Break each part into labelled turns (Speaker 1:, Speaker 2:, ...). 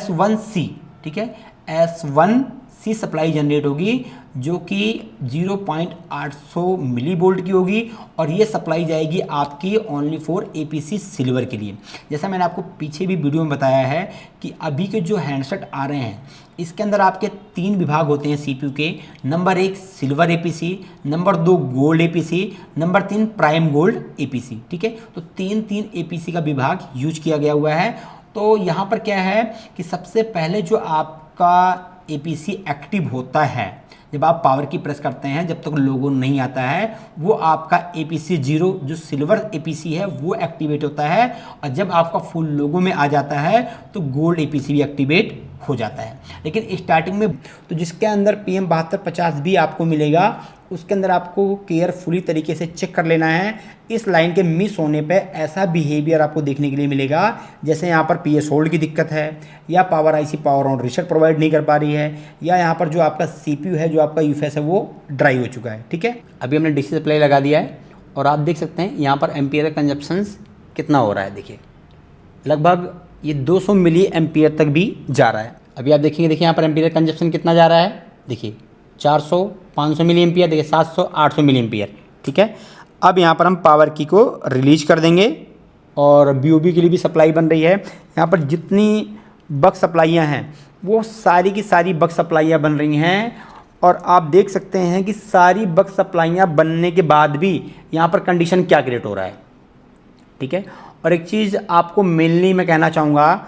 Speaker 1: S1C, ठीक है, S1C supply generate होगी जो कि 0.800 मिली वोल्ट की होगी और ये सप्लाई जाएगी आपकी ओनली फॉर APC सिल्वर के लिए। जैसा मैंने आपको पीछे भी वीडियो में बताया है कि अभी के जो हैंडसेट आ रहे हैं इसके अंदर आपके 3 विभाग होते हैं CPU के। Number 1 silver APC, number 2 gold APC, number 3 prime gold APC, ठीक है। तो 3 APC का विभाग यूज किया गया हुआ है। तो यहाँ पर क्या है कि सबसे पहले जो आपका APC एक्टिव होता है, जब आप पावर की प्रेस करते हैं, जब तक लोगो नहीं आता है, वो आपका APC 0 जो सिल्वर APC है वो एक्टिवेट होता है, और जब आपका फुल लोगो में आ जाता है तो गोल्ड APC भी एक्टिवेट हो जाता है। लेकिन स्टार्टिंग में तो जिसके अंदर PM7250 भी आपको मिलेगा, उसके अंदर आपको केयरफुली तरीके से चेक कर लेना है। इस लाइन के मिस होने पे ऐसा बिहेवियर आपको देखने के लिए मिलेगा जैसे यहाँ पर PS होल्ड की दिक्कत है, या power IC power on reset provide नहीं कर पा रही है, या यहाँ पर जो आपका CPU है, जो आपका UFS है, वो ड्राई हो चुका है, ठीक है। अभी हमने DC सप्लाई लगा दिया है और आप देख सकते हैं यहाँ पर एम्पियर का कंजप्शंस कितना हो रहा है। देखिए लगभग ये 200 मिली एम्पियर तक भी जा रहा है। अभी आप देखेंगे, देखिए यहाँ पर एम्पियर कंजप्शन कितना जा रहा है, देखिए 400, 500 मिली एम्पियर, देखिए 700, 800 मिली एम्पियर, ठीक है। अब यहाँ पर हम पावर की को रिलीज कर देंगे और BOB के लिए भी सप्लाई बन रही है। यहाँ पर जितनी बक सप्लाइयाँ हैं वो सारी की सारी बक सप्लाइयाँ बन रही हैं, और आप देख सकते हैं कि सारी बक सप्लाइयाँ बनने के बाद भी यहाँ पर कंडीशन क्या क्रिएट हो रहा है, ठीक है। और एक चीज़ आपको मेनली मैं कहना चाहूँगा,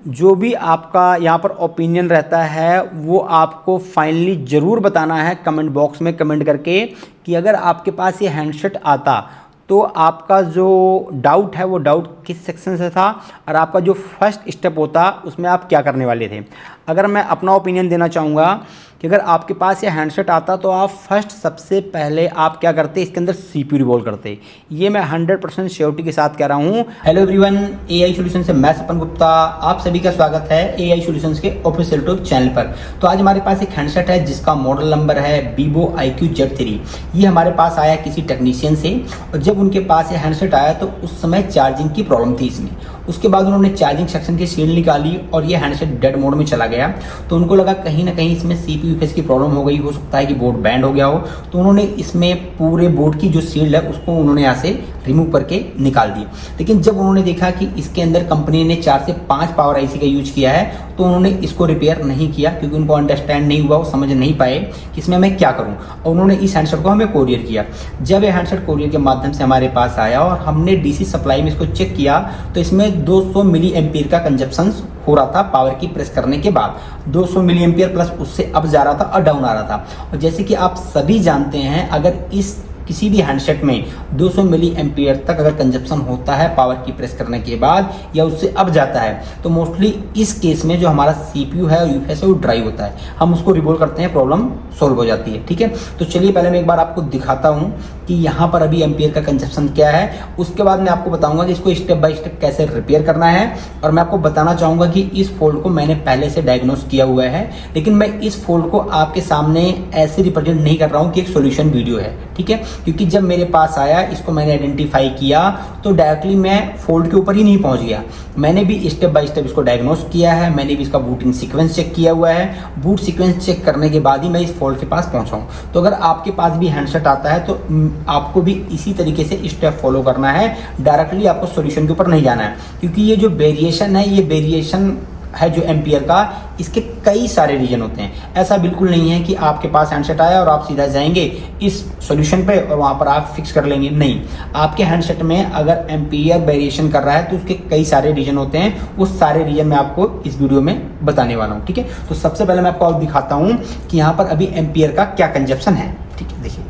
Speaker 1: जो भी आपका यहाँ पर ओपिनियन रहता है वो आपको फाइनली ज़रूर बताना है कमेंट बॉक्स में कमेंट करके, कि अगर आपके पास ये हैंडसेट आता तो आपका जो डाउट है वो डाउट किस सेक्शन से था, और आपका जो फर्स्ट स्टेप होता उसमें आप क्या करने वाले थे। अगर मैं अपना ओपिनियन देना चाहूँगा कि अगर आपके पास ये हैंडसेट आता तो आप फर्स्ट सबसे पहले आप क्या करते, इसके अंदर CPU रिवॉल्व करते। ये मैं 100% श्योरिटी के साथ कह रहा हूँ। हेलो एवरीवन, AI सॉल्यूशन से मैं सपन गुप्ता, आप सभी का स्वागत है AI सॉल्यूशंस के ऑफिशियल यूट्यूब चैनल पर। तो आज हमारे पास एक हैंडसेट है जिसका मॉडल नंबर है Vivo IQ Z3। ये हमारे पास आया किसी टेक्नीशियन से, और जब उनके पास ये हैंडसेट आया तो उस समय चार्जिंग की प्रॉब्लम थी इसमें। उसके बाद उन्होंने चार्जिंग सेक्शन की शील्ड निकाली और ये हैंडसेट डेड मोड में चला गया। तो उनको लगा कहीं ना कहीं इसमें CPU UFS की प्रॉब्लम हो गई, हो सकता है कि बोर्ड बैंड हो गया हो। तो उन्होंने इसमें पूरे बोर्ड की जो शील्ड है उसको उन्होंने यहाँ से रिमूव करके निकाल दी। लेकिन जब उन्होंने देखा कि इसके अंदर कंपनी ने 4 से 5 पावर IC का यूज किया है, तो उन्होंने इसको रिपेयर नहीं किया, क्योंकि उनको अंडरस्टैंड नहीं हुआ, वो समझ नहीं पाए कि इसमें मैं क्या करूं। और उन्होंने इस हैंडसेट को हमें कोरियर किया। जब ये हैंडसेट कोरियर के माध्यम से हमारे पास आया और हमने DC सप्लाई में इसको चेक किया तो इसमें 200 मिली एम्पियर का कंजप्शन हो रहा था पावर की प्रेस करने के बाद। 200 मिली एम्पियर प्लस उससे अब जा रहा था और डाउन आ रहा था। और जैसे कि आप सभी जानते हैं, अगर इस किसी भी हैंडसेट में 200 मिली एम्पियर तक अगर कंजप्शन होता है पावर की प्रेस करने के बाद, या उससे अब जाता है, तो मोस्टली इस केस में जो हमारा CPU है और UFS है वो ड्राई होता है। हम उसको रिवॉल्व करते हैं, प्रॉब्लम सोल्व हो जाती है, ठीक है। तो चलिए पहले मैं एक बार आपको दिखाता हूँ कि यहाँ पर अभी एम्पियर का कंजप्शन क्या है। उसके बाद मैं आपको बताऊंगा कि इसको स्टेप बाय स्टेप कैसे रिपेयर करना है। और मैं आपको बताना चाहूँगा कि इस फॉल्ट को मैंने पहले से डायग्नोस किया हुआ है, लेकिन मैं इस फॉल्ट को आपके सामने ऐसे रिप्रेजेंट नहीं कर रहा हूँ कि एक सोल्यूशन वीडियो है, ठीक है। क्योंकि जब मेरे पास आया, इसको मैंने आइडेंटिफाई किया, तो डायरेक्टली मैं फॉल्ट के ऊपर ही नहीं पहुंच गया। मैंने भी स्टेप बाय स्टेप इसको डायग्नोस किया है, मैंने भी इसका बूटिंग सीक्वेंस चेक किया हुआ है। बूट सीक्वेंस चेक करने के बाद ही मैं इस फॉल्ट के पास पहुंचा हूं। तो अगर आपके पास भी हैंडसेट आता है तो आपको भी इसी तरीके से स्टेप फॉलो करना है, डायरेक्टली आपको सॉल्यूशन के ऊपर नहीं जाना है। क्योंकि ये जो वेरिएशन है, ये वेरिएशन है जो एम्पियर का, इसके कई सारे रीजन होते हैं। ऐसा बिल्कुल नहीं है कि आपके पास हैंडसेट आया और आप सीधा जाएंगे इस सॉल्यूशन पे और वहां पर आप फिक्स कर लेंगे, नहीं। आपके हैंडसेट में अगर एम्पियर वेरिएशन कर रहा है तो उसके कई सारे रीजन होते हैं। उस सारे रीजन में आपको इस वीडियो में बताने वाला हूं, ठीक है। तो सबसे पहले मैं आपको दिखाता हूं कि यहाँ पर अभी एम्पियर का क्या कंजप्शन है, ठीक है। देखिए,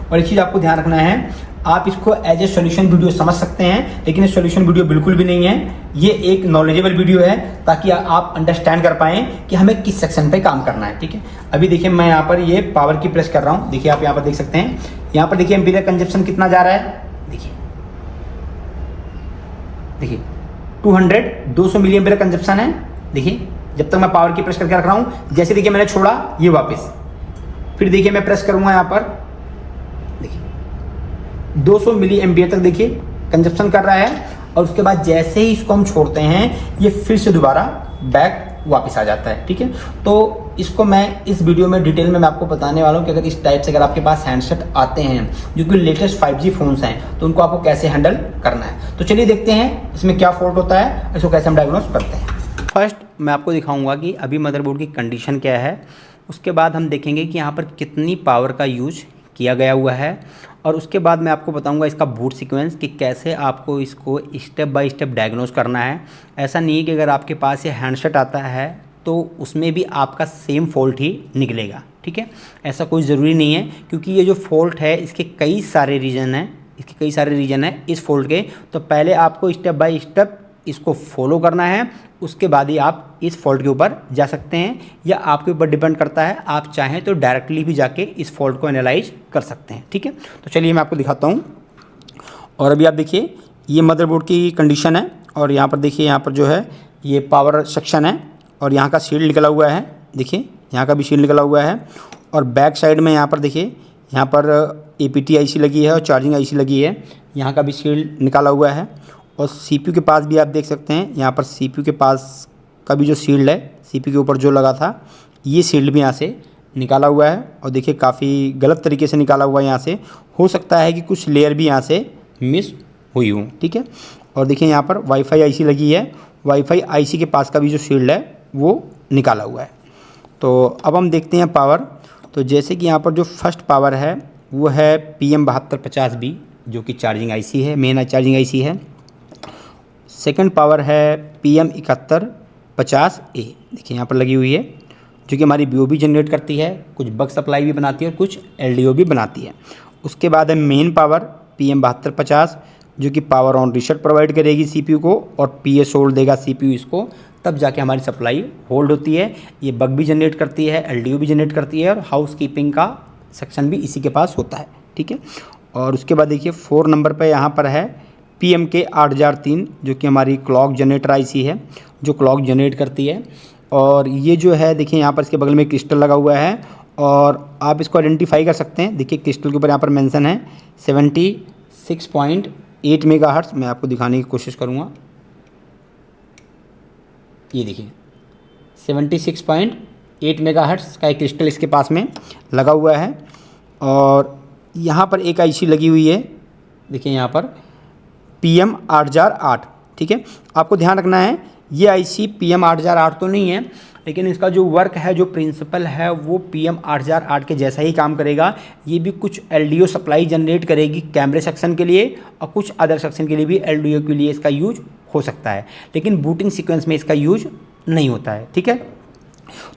Speaker 1: और एक चीज आपको ध्यान रखना है, आप इसको एज ए सॉल्यूशन वीडियो समझ सकते हैं, लेकिन ये सॉल्यूशन वीडियो बिल्कुल भी नहीं है। ये एक नॉलेजेबल वीडियो है ताकि आप अंडरस्टैंड कर पाएं कि हमें किस सेक्शन पे काम करना है, ठीक है। अभी देखिए, मैं यहाँ पर ये पावर की प्रेस कर रहा हूँ। देखिए, आप यहाँ पर देख सकते हैं, यहाँ पर देखिए एम्पियर कंजप्शन कितना जा रहा है। देखिए 200 मिली एम्पियर कंजप्शन है। देखिए, जब तक मैं पावर की प्रेस करके रख रहा हूँ, जैसे देखिए मैंने छोड़ा, ये वापस, फिर देखिए मैं प्रेस करूंगा यहाँ पर, देखिए 200 मिली एम्पियर तक देखिए कंजप्शन कर रहा है। और उसके बाद जैसे ही इसको हम छोड़ते हैं ये फिर से दोबारा बैक वापस आ जाता है। ठीक है, तो इसको मैं इस वीडियो में डिटेल में मैं आपको बताने वाला हूँ कि अगर इस टाइप से अगर आपके पास हैंडसेट आते हैं जो कि लेटेस्ट 5G फोन्स हैं तो उनको आपको कैसे हैंडल करना है। तो चलिए देखते हैं इसमें क्या फॉल्ट होता है, इसको कैसे हम डायग्नोस करते हैं। फर्स्ट मैं आपको दिखाऊंगा कि अभी मदरबोर्ड की कंडीशन क्या है, उसके बाद हम देखेंगे कि यहाँ पर कितनी पावर का यूज किया गया हुआ है, और उसके बाद मैं आपको बताऊंगा इसका बूट सीक्वेंस कि कैसे आपको इसको स्टेप बाय स्टेप डायग्नोस करना है। ऐसा नहीं है कि अगर आपके पास ये हैंडसेट आता है तो उसमें भी आपका सेम फॉल्ट ही निकलेगा। ठीक है, ऐसा कोई ज़रूरी नहीं है, क्योंकि ये जो फॉल्ट है इसके कई सारे रीज़न हैं, इस फॉल्ट के। तो पहले आपको स्टेप बाय स्टेप इसको फॉलो करना है, उसके बाद ही आप इस फॉल्ट के ऊपर जा सकते हैं, या आपके ऊपर डिपेंड करता है, आप चाहें तो डायरेक्टली भी जाके इस फॉल्ट को एनालाइज कर सकते हैं। ठीक है, तो चलिए मैं आपको दिखाता हूँ। और अभी आप देखिए ये मदरबोर्ड की कंडीशन है, और यहाँ पर देखिए यहाँ पर जो है ये पावर सेक्शन है, और यहाँ का शील्ड निकला हुआ है, देखिए यहाँ का भी शील्ड निकला हुआ है। और बैक साइड में यहाँ पर देखिए यहाँ पर APT IC लगी है और चार्जिंग IC लगी है, यहाँ का भी शील्ड निकाला हुआ है। और CPU के पास भी आप देख सकते हैं, यहाँ पर CPU के पास का भी जो शील्ड है, CPU के ऊपर जो लगा था ये शील्ड भी यहाँ से निकाला हुआ है, और देखिए काफ़ी गलत तरीके से निकाला हुआ है यहाँ से। हो सकता है कि कुछ लेयर भी यहाँ से मिस हुई हूँ। ठीक है, और देखिए यहाँ पर वाईफाई IC लगी है, वाईफाई IC के पास का भी जो शील्ड है वो निकाला हुआ है। तो अब हम देखते हैं पावर। तो जैसे कि यहाँ पर जो फर्स्ट पावर है वो है PM7250B जो कि चार्जिंग IC है, मेन चार्जिंग IC है। सेकंड पावर है PM7150A, देखिए यहाँ पर लगी हुई है, जो कि हमारी BOB जनरेट करती है, कुछ बक सप्लाई भी बनाती है और कुछ LDO भी बनाती है। उसके बाद है मेन पावर PM7250 जो कि पावर ऑन रीसेट प्रोवाइड करेगी CPU को, और PS होल्ड देगा CPU इसको, तब जाके हमारी सप्लाई होल्ड होती है। ये बग भी जनरेट करती है, LDO भी जनरेट करती है, और हाउस कीपिंग का सेक्शन भी इसी के पास होता है। ठीक है, और उसके बाद देखिए 4 नंबर पर यहाँ पर है PMK 8003 जो कि हमारी क्लॉक जनरेटर IC है, जो क्लॉक जनरेट करती है। और ये जो है देखिए यहाँ पर इसके बगल में क्रिस्टल लगा हुआ है, और आप इसको आइडेंटिफाई कर सकते हैं। देखिए क्रिस्टल के ऊपर यहाँ पर मेंशन है 76.8 मेगाहर्ट्ज़। मैं आपको दिखाने की कोशिश करूँगा, ये देखिए 76.8 मेगाहर्ट्ज़ का एक क्रिस्टल इसके पास में लगा हुआ है। और यहाँ पर एक IC लगी हुई है, देखिए यहाँ पर PM8008। ठीक है, आपको ध्यान रखना है ये IC PM8008 तो नहीं है, लेकिन इसका जो वर्क है, जो प्रिंसिपल है वो PM8008 के जैसा ही काम करेगा। ये भी कुछ LDO सप्लाई जनरेट करेगी कैमरे सेक्शन के लिए, और कुछ अदर सेक्शन के लिए भी LDO के लिए इसका यूज हो सकता है, लेकिन बूटिंग सीक्वेंस में इसका यूज नहीं होता है। ठीक है,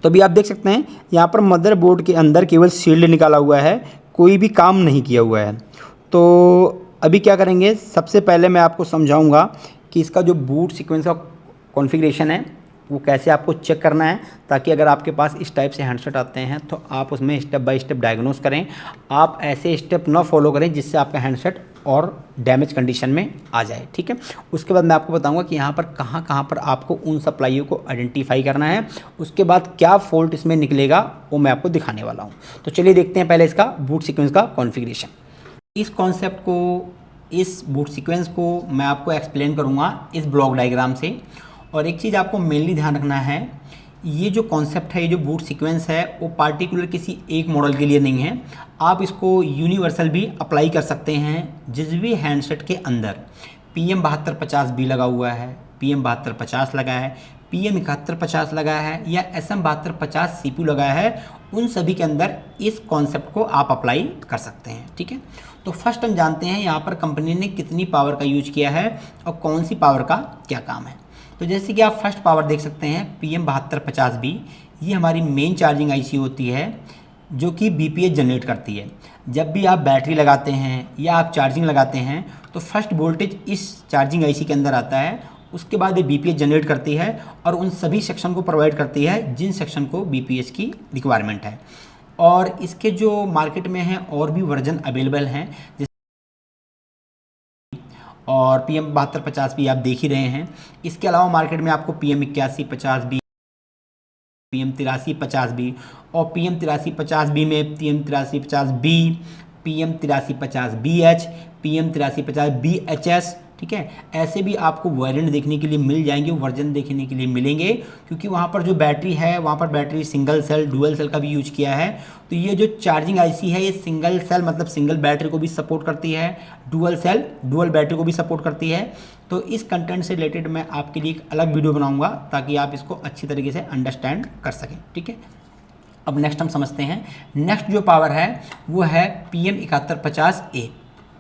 Speaker 1: तो अभी आप देख सकते हैं यहाँ पर मदरबोर्ड के अंदर केवल शील्ड निकाला हुआ है, कोई भी काम नहीं किया हुआ है। तो अभी क्या करेंगे, सबसे पहले मैं आपको समझाऊंगा कि इसका जो बूट सीक्वेंस का कॉन्फ़िगरेशन है वो कैसे आपको चेक करना है, ताकि अगर आपके पास इस टाइप से हैंडसेट आते हैं तो आप उसमें स्टेप बाय स्टेप डायग्नोस करें। आप ऐसे स्टेप ना फॉलो करें जिससे आपका हैंडसेट और डैमेज कंडीशन में आ जाए। ठीक है, उसके बाद मैं आपको बताऊंगा कि यहाँ पर कहाँ पर आपको उन सप्लाइयों को आइडेंटिफाई करना है, उसके बाद क्या फॉल्ट इसमें निकलेगा वो मैं आपको दिखाने वाला हूँ। तो चलिए देखते हैं पहले इसका बूट सीक्वेंस का कॉन्फ़िगरेशन। इस कॉन्सेप्ट को, इस बूट सीक्वेंस को मैं आपको एक्सप्लेन करूँगा इस ब्लॉक डायग्राम से। और एक चीज़ आपको मेनली ध्यान रखना है, ये जो कॉन्सेप्ट है, ये जो बूट सीक्वेंस है वो पार्टिकुलर किसी एक मॉडल के लिए नहीं है। आप इसको यूनिवर्सल भी अप्लाई कर सकते हैं। जिस भी हैंडसेट के अंदर PM7250B लगा हुआ है, PM7250 लगा है, PM7150 लगा है, या SM7250 CPU लगा है, उन सभी के अंदर इस कॉन्सेप्ट को आप अप्लाई कर सकते हैं। ठीक है, तो फर्स्ट हम जानते हैं यहाँ पर कंपनी ने कितनी पावर का यूज किया है और कौन सी पावर का क्या काम है। तो जैसे कि आप फर्स्ट पावर देख सकते हैं PM7250B, ये हमारी मेन चार्जिंग IC होती है जो कि BPH जनरेट करती है। जब भी आप बैटरी लगाते हैं या आप चार्जिंग लगाते हैं तो फर्स्ट वोल्टेज इस चार्जिंग IC के अंदर आता है, उसके बाद ये BPH जनरेट करती है और उन सभी सेक्शन को प्रोवाइड करती है जिन सेक्शन को BPH की रिक्वायरमेंट है। और इसके जो मार्केट में हैं और भी वर्जन अवेलेबल हैं, और PM7250B आप देख ही रहे हैं। इसके अलावा मार्केट में आपको PM8150B, PM8350B, और PM8350B में PM8350B, PM8350BH, PM8350BHS, ठीक है। ऐसे भी आपको वेरिएंट देखने के लिए मिल जाएंगे, वर्जन देखने के लिए मिलेंगे, क्योंकि वहाँ पर जो बैटरी है वहाँ पर battery single cell dual cell का भी यूज किया है। तो ये जो चार्जिंग आईसी है ये सिंगल सेल मतलब सिंगल बैटरी को भी सपोर्ट करती है, डुअल सेल डुअल बैटरी को भी सपोर्ट करती है। तो इस कंटेंट से रिलेटेड मैं आपके लिए एक अलग वीडियो बनाऊंगा ताकि आप इसको अच्छी तरीके से अंडरस्टैंड कर सकें, ठीक है। अब नेक्स्ट हम समझते हैं, नेक्स्ट जो पावर है वो है PM7150A,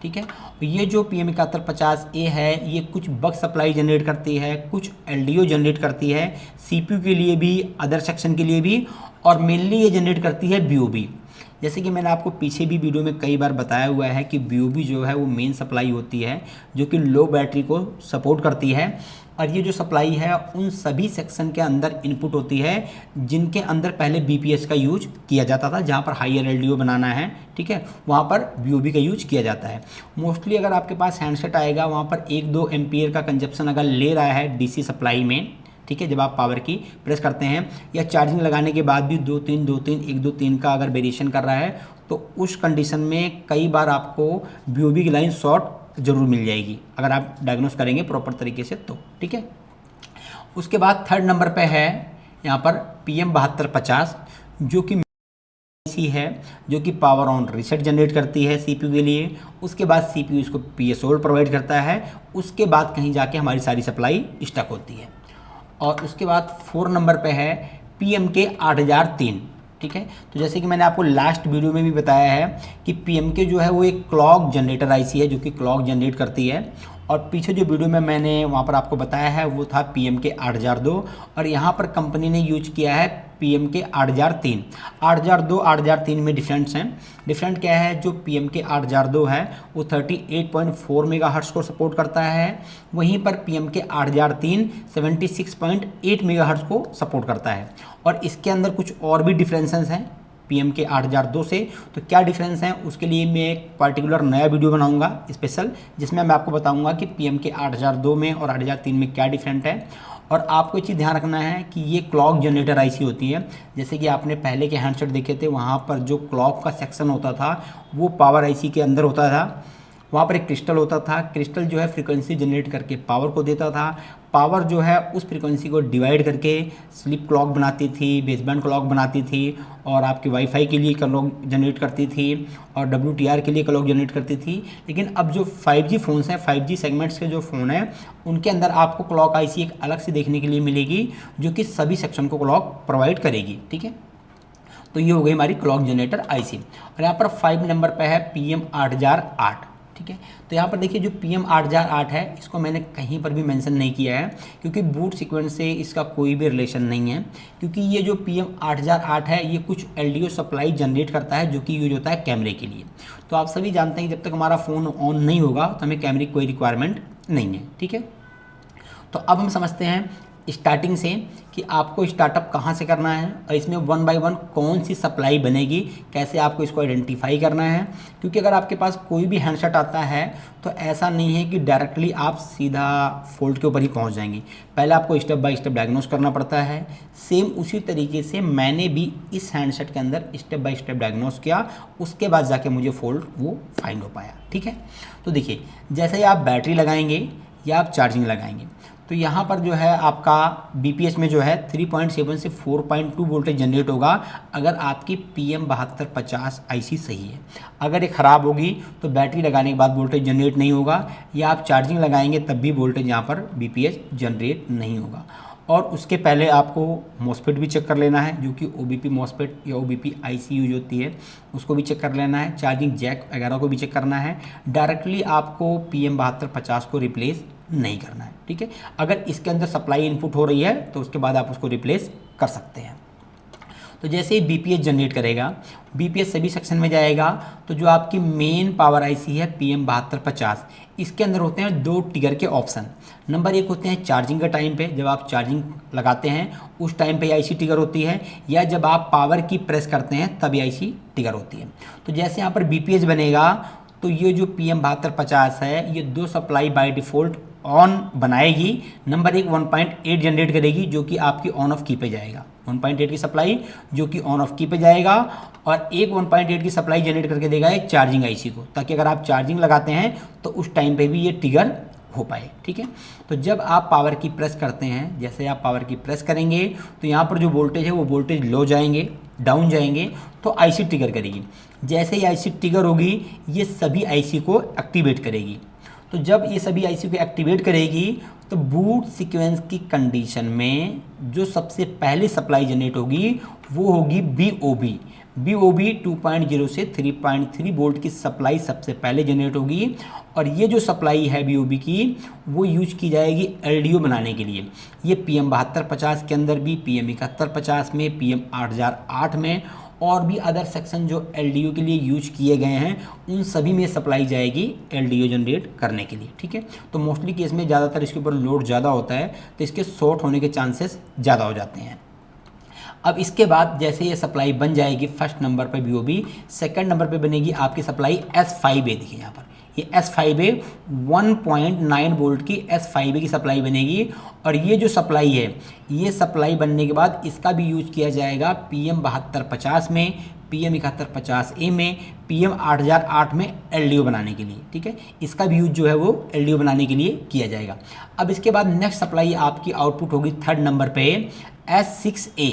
Speaker 1: ठीक है। ये जो PM7150A है ये कुछ बक सप्लाई जनरेट करती है, कुछ LDO जनरेट करती है, CPU के लिए भी, अदर सेक्शन के लिए भी, और मेनली ये जनरेट करती है BOB। जैसे कि मैंने आपको पीछे भी वीडियो में कई बार बताया हुआ है कि BOB जो है वो मेन सप्लाई होती है जो कि लो बैटरी को सपोर्ट करती है, और ये जो सप्लाई है उन सभी सेक्शन के अंदर इनपुट होती है जिनके अंदर पहले BPS का यूज किया जाता था, जहाँ पर हायर LDO बनाना है, ठीक है, वहाँ पर BOB का यूज किया जाता है। मोस्टली अगर आपके पास हैंडसेट आएगा वहाँ पर 1-2 एम्पियर का कंजप्शन अगर ले रहा है DC सप्लाई में, ठीक है, जब आप पावर की प्रेस करते हैं, या चार्जिंग लगाने के बाद भी 2-3 2-3 1-2-3 का अगर वेरिएशन कर रहा है, तो उस कंडीशन में कई बार आपको BOB की लाइन शॉर्ट जरूर मिल जाएगी अगर आप डायग्नोस करेंगे प्रॉपर तरीके से तो, ठीक है। उसके बाद थर्ड नंबर पे है यहाँ पर PM7250 जो कि है, जो कि पावर ऑन रीसेट जनरेट करती है CPU के लिए। उसके बाद CPU इसको PS होल्ड प्रोवाइड करता है, उसके बाद कहीं जाके हमारी सारी सप्लाई स्टक होती है। और उसके बाद 4 नंबर पे है PMK 8003, ठीक है। तो जैसे कि मैंने आपको लास्ट वीडियो में भी बताया है कि PMK जो है वो एक क्लॉक जनरेटर आईसी है जो कि क्लॉक जनरेट करती है, और पीछे जो वीडियो में मैंने वहाँ पर आपको बताया है वो था PMK 8002, और यहाँ पर कंपनी ने यूज किया है PMK 8003। 8002 8003 में डिफरेंस हैं। डिफरेंट क्या है, जो PMK 8002 है वो 38.4 मेगाहर्ट्ज़ को सपोर्ट करता है, वहीं पर PMK 8003 76.8 मेगाहर्ट्ज़ को सपोर्ट करता है। और इसके अंदर कुछ और भी डिफरेंसेस हैं PMK 8002 से। तो क्या डिफरेंस हैं उसके लिए मैं एक पर्टिकुलर नया वीडियो बनाऊंगा स्पेशल, जिसमें मैं आपको बताऊंगा कि PMK 8002 में और 8003 में क्या डिफरेंट है। और आपको एक चीज़ ध्यान रखना है कि ये क्लॉक जनरेटर आईसी होती है। जैसे कि आपने पहले के हैंडसेट देखे थे, वहाँ पर जो क्लॉक का सेक्शन होता था वो पावर आईसी के अंदर होता था। वहाँ पर एक क्रिस्टल होता था, क्रिस्टल जो है फ्रीक्वेंसी जनरेट करके पावर को देता था, पावर जो है उस फ्रीक्वेंसी को डिवाइड करके स्लिप क्लॉक बनाती थी, बेसबैंड क्लॉक बनाती थी, और आपकी वाईफाई के लिए क्लॉक जनरेट करती थी, और WTR के लिए क्लॉक जनरेट करती थी। लेकिन अब जो 5G फ़ोन्स हैं, 5G सेगमेंट्स के जो फ़ोन हैं, उनके अंदर आपको क्लॉक आईसी एक अलग से देखने के लिए मिलेगी जो कि सभी सेक्शन को क्लॉक प्रोवाइड करेगी, ठीक है। तो ये हो गई हमारी क्लॉक जनरेटर आईसी। और यहाँ पर 5 नंबर पर है PM8008, ठीक है। तो यहाँ पर देखिए जो PM8008 है इसको मैंने कहीं पर भी मेंशन नहीं किया है क्योंकि बूट सीक्वेंस से इसका कोई भी रिलेशन नहीं है, क्योंकि ये जो PM8008 है ये कुछ LDO सप्लाई जनरेट करता है जो कि यूज होता है कैमरे के लिए। तो आप सभी जानते हैं जब तक हमारा फ़ोन ऑन नहीं होगा तो हमें कैमरे की कोई रिक्वायरमेंट नहीं है, ठीक है। तो अब हम समझते हैं स्टार्टिंग से कि आपको स्टार्टअप कहाँ से करना है और इसमें 1 बाय 1 कौन सी सप्लाई बनेगी, कैसे आपको इसको आइडेंटिफाई करना है। क्योंकि अगर आपके पास कोई भी हैंडसेट आता है तो ऐसा नहीं है कि डायरेक्टली आप सीधा फॉल्ट के ऊपर ही पहुंच जाएंगे, पहले आपको स्टेप बाय स्टेप डायग्नोस करना पड़ता है। सेम उसी तरीके से मैंने भी इस हैंडसेट के अंदर स्टेप बाय स्टेप डायग्नोस किया, उसके बाद जाके मुझे फॉल्ट वो फाइंड हो पाया, ठीक है। तो देखिए जैसे ही आप बैटरी लगाएंगे या आप चार्जिंग लगाएंगे तो यहाँ पर जो है आपका BPS में जो है 3.7 से 4.2 वोल्टेज जनरेट होगा अगर आपकी PM7250 आईसी सही है। अगर ये ख़राब होगी तो बैटरी लगाने के बाद वोल्टेज जनरेट नहीं होगा, या आप चार्जिंग लगाएंगे तब भी वोल्टेज यहाँ पर BPS जनरेट नहीं होगा। और उसके पहले आपको मॉसफेट भी चेक कर लेना है, जो कि OBP मॉसफेट या OBP IC यूज होती है, उसको भी चेक कर लेना है। चार्जिंग जैक वगैरह को भी चेक करना है। डायरेक्टली आपको PM7250 को रिप्लेस नहीं करना है, ठीक है। अगर इसके अंदर सप्लाई इनपुट हो रही है तो उसके बाद आप उसको रिप्लेस कर सकते हैं। तो जैसे ही BPS जनरेट करेगा, BPS सभी सेक्शन में जाएगा, तो जो आपकी मेन पावर आईसी है PM7250, इसके अंदर होते हैं 2 ट्रिगर के ऑप्शन। नंबर 1 होते हैं चार्जिंग का टाइम पे, जब आप चार्जिंग लगाते हैं उस टाइम पे आईसी ट्रिगर होती है, या जब आप पावर की प्रेस करते हैं तभी आईसी ट्रिगर होती है। तो जैसे यहाँ पर BPS बनेगा तो ये जो PM7250 है ये 2 सप्लाई बाय डिफ़ॉल्ट ऑन बनाएगी। नंबर 1 1.8 जनरेट करेगी जो कि आपकी ऑन ऑफ की पे जाएगा, 1.8 की सप्लाई जो कि ऑन ऑफ की पे जाएगा, और एक 1.8 की सप्लाई जनरेट करके देगा एक चार्जिंग आईसी को, ताकि अगर आप चार्जिंग लगाते हैं तो उस टाइम पे भी ये ट्रिगर हो पाए। ठीक है, तो जब आप पावर की प्रेस करते हैं, जैसे आप पावर की प्रेस करेंगे तो यहाँ पर जो वोल्टेज है वो वोल्टेज लो जाएंगे, डाउन जाएंगे, तो आईसी ट्रिगर करेगी। जैसे ही आईसी ट्रिगर होगी ये सभी आईसी को एक्टिवेट करेगी। तो जब ये सभी आईसी को एक्टिवेट करेगी तो बूट सीक्वेंस की कंडीशन में जो सबसे पहले सप्लाई जनरेट होगी वो होगी बीओबी। बीओबी 2.0 से 3.3 वोल्ट की सप्लाई सबसे पहले जनरेट होगी और ये जो सप्लाई है बीओबी की वो यूज की जाएगी एलडीओ बनाने के लिए। ये PM 7250 के अंदर भी, PM 7150 में, PM 8008 में और भी अदर सेक्शन जो एलडीओ के लिए यूज किए गए हैं उन सभी में सप्लाई जाएगी एलडीओ जनरेट करने के लिए। ठीक है, तो मोस्टली केस में ज़्यादातर इसके ऊपर लोड ज़्यादा होता है तो इसके शॉर्ट होने के चांसेस ज़्यादा हो जाते हैं। अब इसके बाद जैसे ये सप्लाई बन जाएगी फर्स्ट नंबर पे बीओबी, सेकंड नंबर पे बनेगी आपकी सप्लाई S5A। देखिए यहाँ पर ये S5A 1.9 वोल्ट की S5A की सप्लाई बनेगी और ये जो सप्लाई है ये सप्लाई बनने के बाद इसका भी यूज किया जाएगा PM 7250 में, PM 7150A में, PM 8008 में एलडीओ बनाने के लिए। ठीक है, इसका भी यूज जो है वो एलडीओ बनाने के लिए किया जाएगा। अब इसके बाद नेक्स्ट सप्लाई आपकी आउटपुट होगी थर्ड नंबर पे S6A।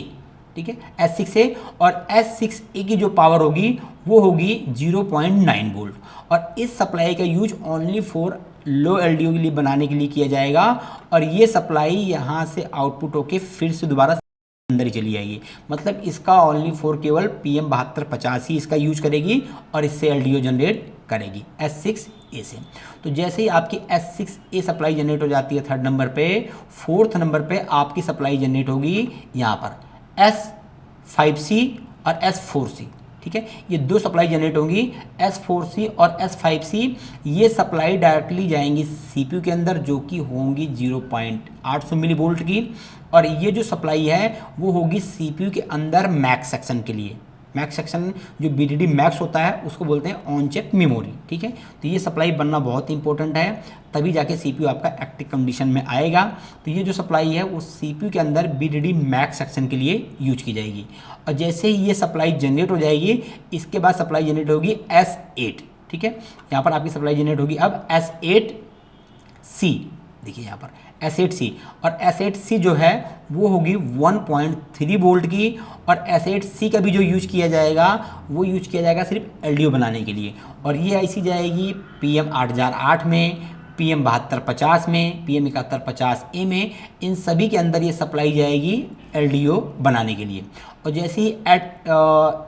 Speaker 1: ठीक है, S6A और S6A की जो पावर होगी वो होगी 0.9 वोल्ट और इस सप्लाई का use only for low LDO के लिए बनाने के लिए किया जाएगा और ये सप्लाई यहाँ से आउटपुट होके फिर से दोबारा अंदर ही चली आएगी। मतलब इसका ओनली फॉर केवल PM 7250 ही इसका यूज करेगी और इससे एलडीओ जनरेट करेगी S6A से। तो जैसे ही आपकी S6A सप्लाई जनरेट हो जाती है थर्ड नंबर पे, फोर्थ नंबर पे आपकी सप्लाई जनरेट होगी यहाँ पर S5C और S4C। ठीक है, ये दो सप्लाई जनरेट होंगी S4C और S5C। ये सप्लाई डायरेक्टली जाएंगी CPU के अंदर जो कि होंगी 0.800 मिली वोल्ट की और ये जो सप्लाई है वो होगी CPU के अंदर मैक्स सेक्शन के लिए। मैक्स सेक्शन जो BDD मैक्स होता है उसको बोलते हैं ऑन चिप मेमोरी। ठीक है, तो ये सप्लाई बनना बहुत इंपॉर्टेंट है, तभी जाके CPU आपका एक्टिव कंडीशन में आएगा। तो ये जो सप्लाई है वो CPU के अंदर BDD मैक्स सेक्शन के लिए यूज की जाएगी और जैसे ही ये सप्लाई जनरेट हो जाएगी इसके बाद सप्लाई जनरेट होगी S8। ठीक है, यहाँ पर आपकी सप्लाई जनरेट होगी अब S8C। देखिए यहाँ पर S8C और S8C जो है वो होगी 1.3 वोल्ट की और S8C का भी जो यूज किया जाएगा वो यूज किया जाएगा सिर्फ एलडीओ बनाने के लिए और ये आईसी जाएगी PM 8008 में, PM 7250 में, PM 7150A में। इन सभी के अंदर ये सप्लाई जाएगी एलडीओ बनाने के लिए और जैसे ही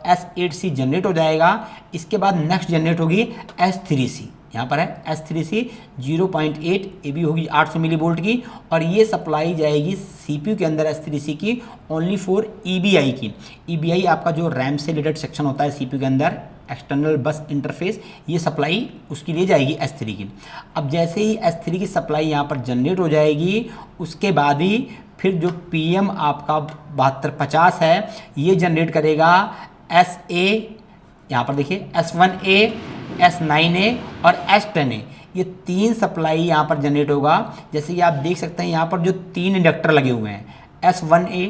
Speaker 1: S8C जनरेट हो जाएगा इसके बाद नेक्स्ट जनरेट होगी S3C। यहाँ पर है S3C 0.8, ये भी होगी 800 मिली वोल्ट की और ये सप्लाई जाएगी CPU के अंदर S3C की ओनली फॉर EBI की। EBI आपका जो रैम से रिलेटेड सेक्शन होता है CPU के अंदर, एक्सटर्नल बस इंटरफेस, ये सप्लाई उसके लिए जाएगी S3 की। अब जैसे ही S3 की सप्लाई यहाँ पर जनरेट हो जाएगी उसके बाद ही फिर जो PM आपका 7250 है ये जनरेट करेगा SA। यहाँ पर देखिए S1A, S9A और S10A, ये तीन सप्लाई यहाँ पर जनरेट होगा। जैसे कि आप देख सकते हैं यहाँ पर जो तीन इंडक्टर लगे हुए हैं S1A,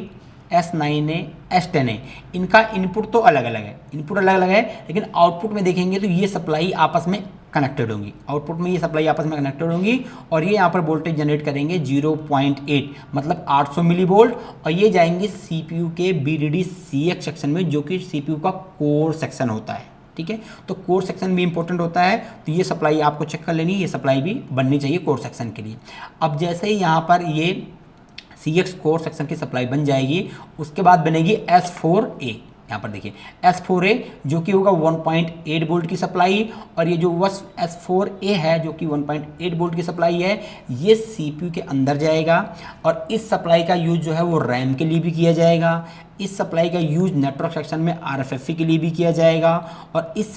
Speaker 1: S9A, S10A, इनका इनपुट तो अलग अलग है, इनपुट अलग अलग है लेकिन आउटपुट में देखेंगे तो ये सप्लाई आपस में कनेक्टेड होंगी। आउटपुट में ये सप्लाई आपस में कनेक्टेड होंगी और ये यहाँ पर वोल्टेज जनरेट करेंगे 0.8 मतलब 800 मिली वोल्ट और ये जाएंगे CPU के BDD CX सेक्शन में जो कि CPU का कोर सेक्शन होता है। ठीक है, तो कोर सेक्शन भी इंपॉर्टेंट होता है तो ये सप्लाई आपको चेक कर लेनी, ये सप्लाई भी बननी चाहिए कोर सेक्शन के लिए। अब जैसे ही यहाँ पर ये CX कोर सेक्शन की सप्लाई बन जाएगी उसके बाद बनेगी S4A। यहाँ पर देखिए S4A जो कि होगा 1.8 वोल्ट की सप्लाई और ये जो S4A है जो कि 1.8 वोल्ट की सप्लाई है ये CPU के अंदर जाएगा और इस सप्लाई का यूज जो है वो रैम के लिए भी किया जाएगा। इस सप्लाई का यूज नेटवर्क सेक्शन में RFFE के लिए भी किया जाएगा और इस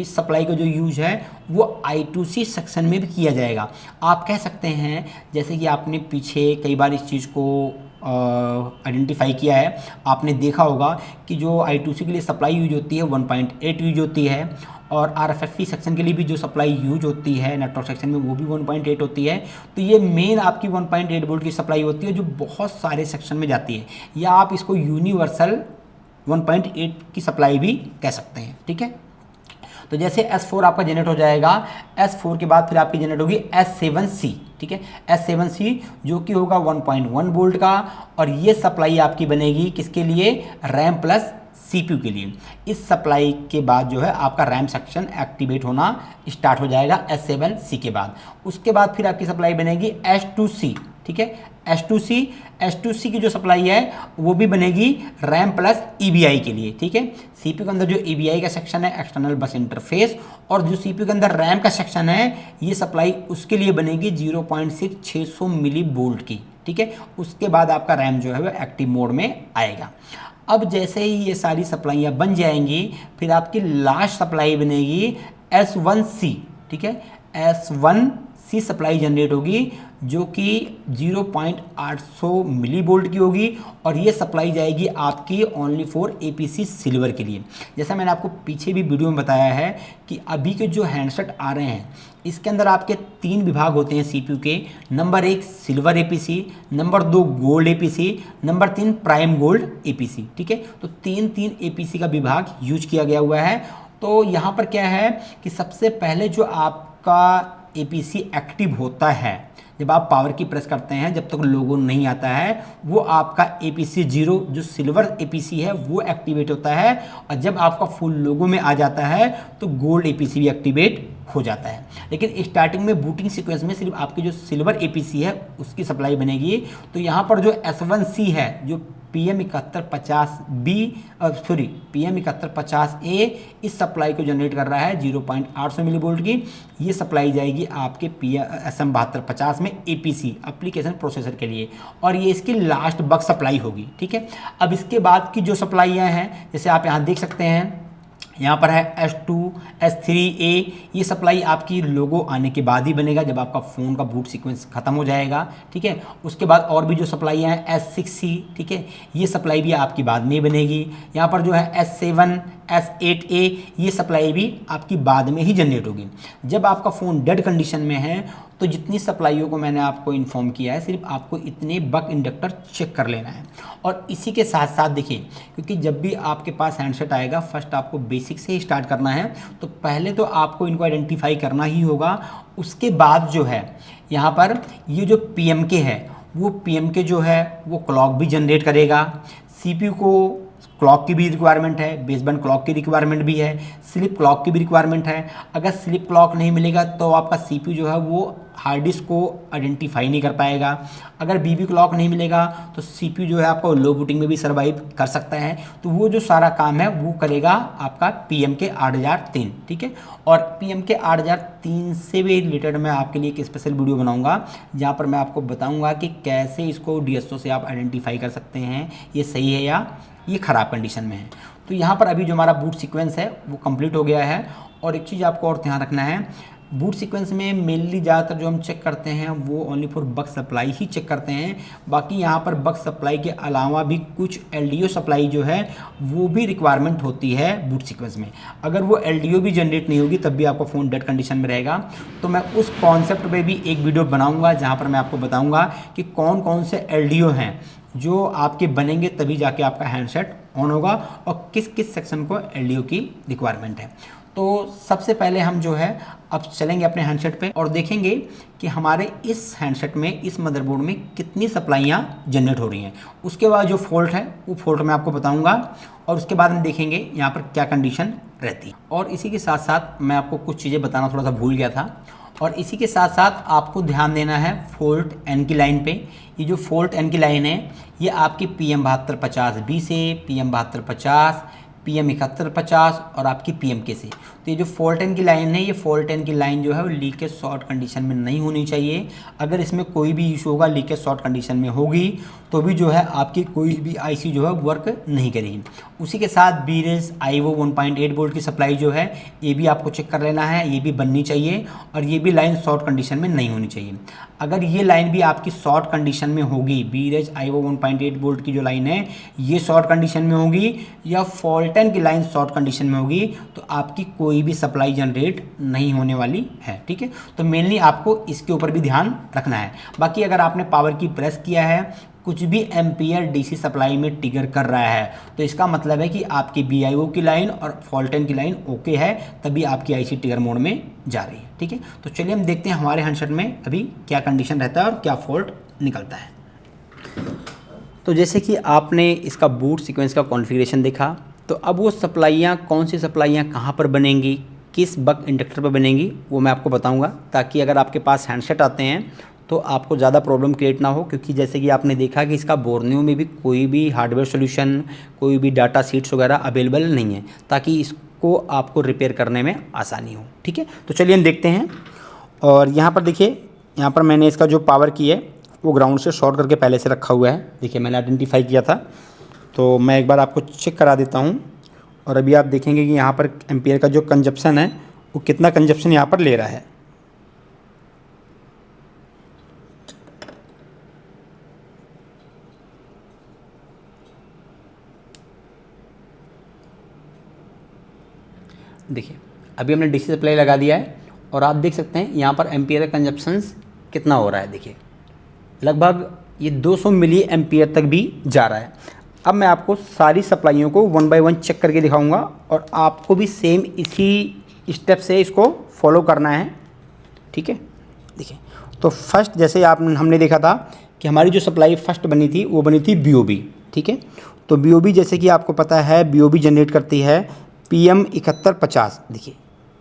Speaker 1: सप्लाई का जो यूज है वो I2C सेक्शन में भी किया जाएगा। आप कह सकते हैं जैसे कि आपने पीछे कई बार इस चीज़ को आइडेंटिफाई किया है, आपने देखा होगा कि जो I2C के लिए सप्लाई यूज होती है 1.8 यूज होती है और RFFE सेक्शन के लिए भी जो सप्लाई यूज होती है नेटवर्क सेक्शन में वो भी 1.8 होती है। तो ये मेन आपकी 1.8 वोल्ट की सप्लाई होती है जो बहुत सारे सेक्शन में जाती है, या आप इसको यूनिवर्सल 1.8 की सप्लाई भी कह सकते हैं। ठीक है, तो जैसे S4 आपका जनरेट हो जाएगा, S4 के बाद फिर आपकी जनरेट होगी S7C। ठीक है। S7C जो कि होगा 1.1 वोल्ट का, और ये सप्लाई आपकी बनेगी किसके लिए, रैम प्लस CPU के लिए। इस सप्लाई के बाद जो है आपका रैम सेक्शन एक्टिवेट होना स्टार्ट हो जाएगा S7C के बाद। उसके बाद फिर आपकी सप्लाई बनेगी S2C, ठीक है। S2C की जो सप्लाई है वो भी बनेगी रैम प्लस EBI के लिए, ठीक है। CPU के अंदर जो EBI का सेक्शन है, एक्सटर्नल बस इंटरफेस, और जो CPU के अंदर रैम का सेक्शन है, ये सप्लाई उसके लिए बनेगी 0.600 मिली वोल्ट की, ठीक है। उसके बाद आपका रैम जो है वो एक्टिव मोड में आएगा। अब जैसे ही ये सारी सप्लाइयाँ बन जाएंगी, फिर आपकी लास्ट सप्लाई बनेगी S1C, ठीक है। S1C सप्लाई जनरेट होगी जो कि 0.800 मिली वोल्ट की होगी, और ये सप्लाई जाएगी आपकी ओनली फॉर APC सिल्वर के लिए। जैसा मैंने आपको पीछे भी वीडियो में बताया है कि अभी के जो हैंडसेट आ रहे हैं इसके अंदर आपके 3 विभाग होते हैं CPU के। Number 1 silver APC, number 2 gold APC, number 3 prime gold APC, ठीक है। तो 3 APC का विभाग यूज किया गया हुआ है। तो यहाँ पर क्या है कि सबसे पहले जो आपका APC एक्टिव होता है, जब आप पावर की प्रेस करते हैं, जब तक लोगो नहीं आता है, वो आपका APC 0 जो सिल्वर APC है वो एक्टिवेट होता है, और जब आपका फुल लोगो में आ जाता है तो गोल्ड APC भी एक्टिवेट हो जाता है। लेकिन स्टार्टिंग में बूटिंग सीक्वेंस में सिर्फ आपकी जो सिल्वर APC है उसकी सप्लाई बनेगी। तो यहाँ पर जो S1C है, जो PM7150A इस सप्लाई को जनरेट कर रहा है 0.800 मिली वोल्ट की, ये सप्लाई जाएगी आपके SM7250 में APC एप्लीकेशन प्रोसेसर के लिए, और ये इसकी लास्ट बक सप्लाई होगी, ठीक है। अब इसके बाद की जो सप्लाइयाँ हैं, जैसे आप यहाँ देख सकते हैं, यहाँ पर है S2, S3A, ये सप्लाई आपकी लोगो आने के बाद ही बनेगा, जब आपका फ़ोन का बूट सीक्वेंस ख़त्म हो जाएगा, ठीक है। उसके बाद और भी जो सप्लाइयाँ हैं S6C, ठीक है, ये सप्लाई भी आपकी बाद में बनेगी। यहाँ पर जो है S7, S8A, ये सप्लाई भी आपकी बाद में ही जनरेट होगी। जब आपका फ़ोन डेड कंडीशन में है तो जितनी सप्लाइयों को मैंने आपको इन्फॉर्म किया है, सिर्फ आपको इतने बक इंडक्टर चेक कर लेना है। और इसी के साथ साथ देखिए, क्योंकि जब भी आपके पास हैंडसेट आएगा, फर्स्ट आपको बेसिक से ही स्टार्ट करना है, तो पहले तो आपको इनको आइडेंटिफाई करना ही होगा। उसके बाद जो है यहाँ पर ये जो PMK है, वो PMK जो है वो क्लॉक भी जनरेट करेगा। CPU को क्लॉक की भी रिक्वायरमेंट है, बेसबैंड क्लॉक की रिक्वायरमेंट भी है, स्लिप क्लॉक की भी रिक्वायरमेंट है। अगर स्लिप क्लॉक नहीं मिलेगा तो आपका CPU जो है वो हार्ड डिस्क को आइडेंटिफाई नहीं कर पाएगा। अगर BB क्लॉक नहीं मिलेगा तो CPU जो है आपका लो बूटिंग में भी सर्वाइव कर सकता है। तो वो जो सारा काम है वो करेगा आपका PMK 8003, ठीक है। और PMK 8003 से भी रिलेटेड मैं आपके लिए एक स्पेशल वीडियो बनाऊंगा, जहाँ पर मैं आपको बताऊंगा कि कैसे इसको DSO से आप आइडेंटिफाई कर सकते हैं, ये सही है या ये ख़राब कंडीशन में है। तो यहाँ पर अभी जो हमारा बूट सीक्वेंस है वो कंप्लीट हो गया है। और एक चीज़ आपको और ध्यान रखना है, बूट सीक्वेंस में मेनली ज़्यादातर जो हम चेक करते हैं वो ओनली फॉर बक सप्लाई ही चेक करते हैं। बाकी यहाँ पर बक सप्लाई के अलावा भी कुछ LDO सप्लाई जो है वो भी रिक्वायरमेंट होती है बूट सीक्वेंस में। अगर वो LDO भी जनरेट नहीं होगी तब भी आपका फ़ोन डेड कंडीशन में रहेगा। तो मैं उस कॉन्सेप्ट पे भी एक वीडियो बनाऊँगा, जहाँ पर मैं आपको बताऊँगा कि कौन कौन से LDO हैं जो आपके बनेंगे तभी जाके आपका हैंडसेट ऑन होगा, और किस किस सेक्शन को LDO की रिक्वायरमेंट है। तो सबसे पहले हम जो है अब चलेंगे अपने हैंडसेट पे और देखेंगे कि हमारे इस हैंडसेट में, इस मदरबोर्ड में कितनी सप्लाइयाँ जनरेट हो रही हैं। उसके बाद जो फॉल्ट है वो फॉल्ट मैं आपको बताऊंगा, और उसके बाद हम देखेंगे यहाँ पर क्या कंडीशन रहती है। और इसी के साथ साथ मैं आपको कुछ चीज़ें बताना थोड़ा सा भूल गया था, और इसी के साथ साथ आपको ध्यान देना है फॉल्ट N की लाइन पे। ये जो फॉल्ट N की लाइन है ये आपकी PM7250B से PM7250, PM7150 और आपकी PMK से। तो ये जो फॉल्ट N की लाइन है, ये फॉल्ट N की लाइन जो है वो लीकेज शॉर्ट कंडीशन में नहीं होनी चाहिए। अगर इसमें कोई भी इशू होगा, लीकेज शॉर्ट कंडीशन में होगी, तो भी जो है आपकी कोई भी IC जो है वर्क नहीं करेगी। उसी के साथ BRES IO 1.8 वोल्ट की सप्लाई जो है ये भी आपको चेक कर लेना है, ये भी बननी चाहिए, और ये भी लाइन शॉर्ट कंडीशन में नहीं होनी चाहिए। अगर ये लाइन भी आपकी शॉर्ट कंडीशन में होगी, BRES IO 1.8 वोल्ट की जो लाइन है ये शॉर्ट कंडीशन में होगी, या फॉल्ट N की लाइन शॉर्ट कंडीशन में होगी, तो आपकी कोई भी सप्लाई जनरेट नहीं होने वाली है, ठीक है। तो मेनली आपको इसके ऊपर भी ध्यान रखना है। बाकी अगर आपने पावर की प्रेस किया है, कुछ भी एम्पियर डीसी सप्लाई में ट्रिगर कर रहा है, तो इसका मतलब है कि आपकी बीआईओ की लाइन और फॉल्टन की लाइन ओके है, तभी आपकी आईसी ट्रिगर मोड में जा रही है। ठीक है, तो चलिए हम देखते हैं हमारे हैंडसेट में अभी क्या कंडीशन रहता है और क्या फॉल्ट निकलता है। तो जैसे कि आपने इसका बूट सीक्वेंस का कॉन्फ़िगरेशन देखा, तो अब वो सप्लाइयाँ कौन सी सप्लाइयाँ कहाँ पर बनेंगी, किस बक इंडक्टर पर बनेंगी, वो मैं आपको बताऊंगा, ताकि अगर आपके पास हैंडसेट आते हैं तो आपको ज़्यादा प्रॉब्लम क्रिएट ना हो। क्योंकि जैसे कि आपने देखा कि इसका बोर्नियो में भी कोई भी हार्डवेयर सॉल्यूशन, कोई भी डाटा शीट्स वगैरह अवेलेबल नहीं है, ताकि इसको आपको रिपेयर करने में आसानी हो। ठीक है, तो चलिए हम देखते हैं। और यहाँ पर देखिए, यहाँ पर मैंने इसका जो पावर की है वो ग्राउंड से शॉर्ट करके पहले से रखा हुआ है। देखिए मैंने आइडेंटिफाई किया था, तो मैं एक बार आपको चेक करा देता हूँ। और अभी आप देखेंगे कि यहाँ पर एम्पियर का जो कंजप्शन है वो कितना कंजप्शन यहाँ पर ले रहा है। देखिए अभी हमने डीसी सप्लाई लगा दिया है और आप देख सकते हैं यहाँ पर एम्पियर का कंजप्शन कितना हो रहा है। देखिए लगभग ये 200 मिली एम्पियर तक भी जा रहा है। अब मैं आपको सारी सप्लाइयों को 1 बाय 1 चेक करके दिखाऊंगा और आपको भी सेम इसी स्टेप से इसको फॉलो करना है। ठीक है, देखिए तो फर्स्ट जैसे हमने देखा था कि हमारी जो सप्लाई फर्स्ट बनी थी वो बनी थी बीओबी। ठीक है, तो बीओबी जैसे कि आपको पता है बीओबी जनरेट करती है PM 7150। देखिए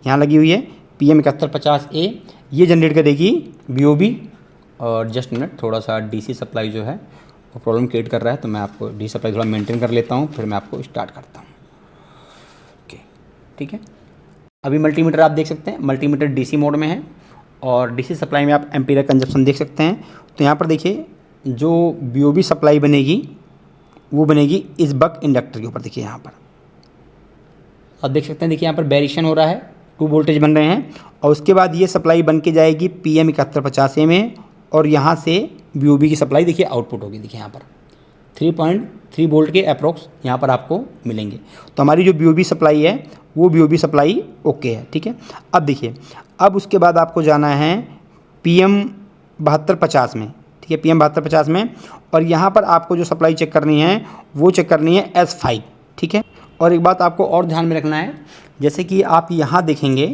Speaker 1: यहाँ लगी हुई है PM 7150A, ये जनरेट करेगी बीओबी। और जस्ट मिनट, थोड़ा सा डीसी सप्लाई जो है वो प्रॉब्लम क्रिएट कर रहा है, तो मैं आपको डीसी सप्लाई थोड़ा मेंटेन कर लेता हूँ, फिर मैं आपको स्टार्ट करता हूँ। ओके, ठीक है। अभी मल्टीमीटर आप देख सकते हैं, मल्टीमीटर डीसी मोड में है और डीसी सप्लाई में आप एम्पीयर कंजप्शन देख सकते हैं। तो यहाँ पर देखिए जो बीओबी सप्लाई बनेगी वो बनेगी इस बक इंडक्टर के ऊपर। देखिए यहाँ पर आप देख सकते हैं, देखिए यहाँ पर वेरिएशन हो रहा है, 2 वोल्टेज बन रहे हैं। और उसके बाद ये सप्लाई बन के जाएगी PM 7150A में और यहाँ से बीओबी की सप्लाई देखिए आउटपुट होगी। देखिए यहाँ पर 3.3 वोल्ट के अप्रोक्स यहाँ पर आपको मिलेंगे। तो हमारी जो बीओबी सप्लाई है वो बीओबी सप्लाई ओके है। ठीक है, अब देखिए अब उसके बाद आपको जाना है PM 7250 में। ठीक है, PM 7250 में, और यहाँ पर आपको जो सप्लाई चेक करनी है वो चेक करनी है S5। ठीक है, और एक बात आपको और ध्यान में रखना है, जैसे कि आप यहाँ देखेंगे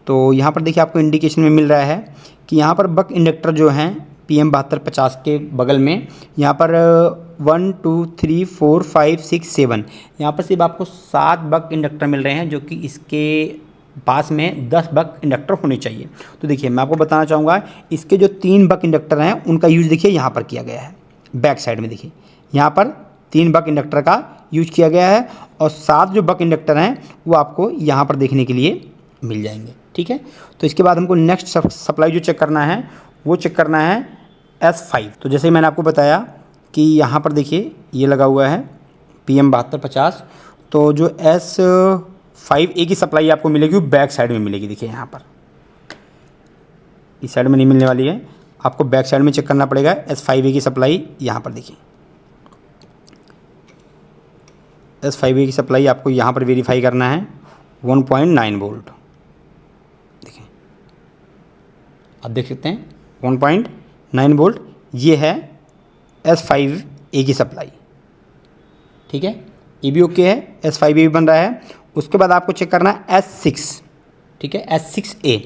Speaker 1: तो यहाँ पर देखिए आपको इंडिकेशन में मिल रहा है कि यहाँ पर बक इंडक्टर जो हैं PM 7250 के बगल में यहाँ पर 1 2 3 4 5 6 7 यहाँ पर सिर्फ आपको 7 बक इंडक्टर मिल रहे हैं, जो कि इसके पास में 10 बक इंडक्टर होने चाहिए। तो देखिए मैं आपको बताना चाहूँगा, इसके जो 3 बक इंडक्टर हैं उनका यूज़ देखिए यहाँ पर किया गया है। बैक साइड में देखिए यहाँ पर 3 बक इंडक्टर का यूज किया गया है और 7 जो बक इंडक्टर हैं वो आपको यहाँ पर देखने के लिए मिल जाएंगे। ठीक है, तो इसके बाद हमको नेक्स्ट सप्लाई जो चेक करना है वो चेक करना है S5। तो जैसे ही मैंने आपको बताया कि यहाँ पर देखिए ये लगा हुआ है PM 7250, तो जो S5A की सप्लाई आपको मिलेगी वो बैक साइड में मिलेगी। देखिए यहाँ पर इस साइड में नहीं मिलने वाली है, आपको बैक साइड में चेक करना पड़ेगा S5A की सप्लाई। यहाँ पर देखिए S5A की सप्लाई आपको यहाँ पर वेरीफाई करना है 1.9 वोल्ट। देखिए आप देख सकते हैं 1.9 वोल्ट, ये है S5A की सप्लाई। ठीक है, ये भी ओके है, S5A भी बन रहा है। उसके बाद आपको चेक करना है S6। ठीक है, S6A,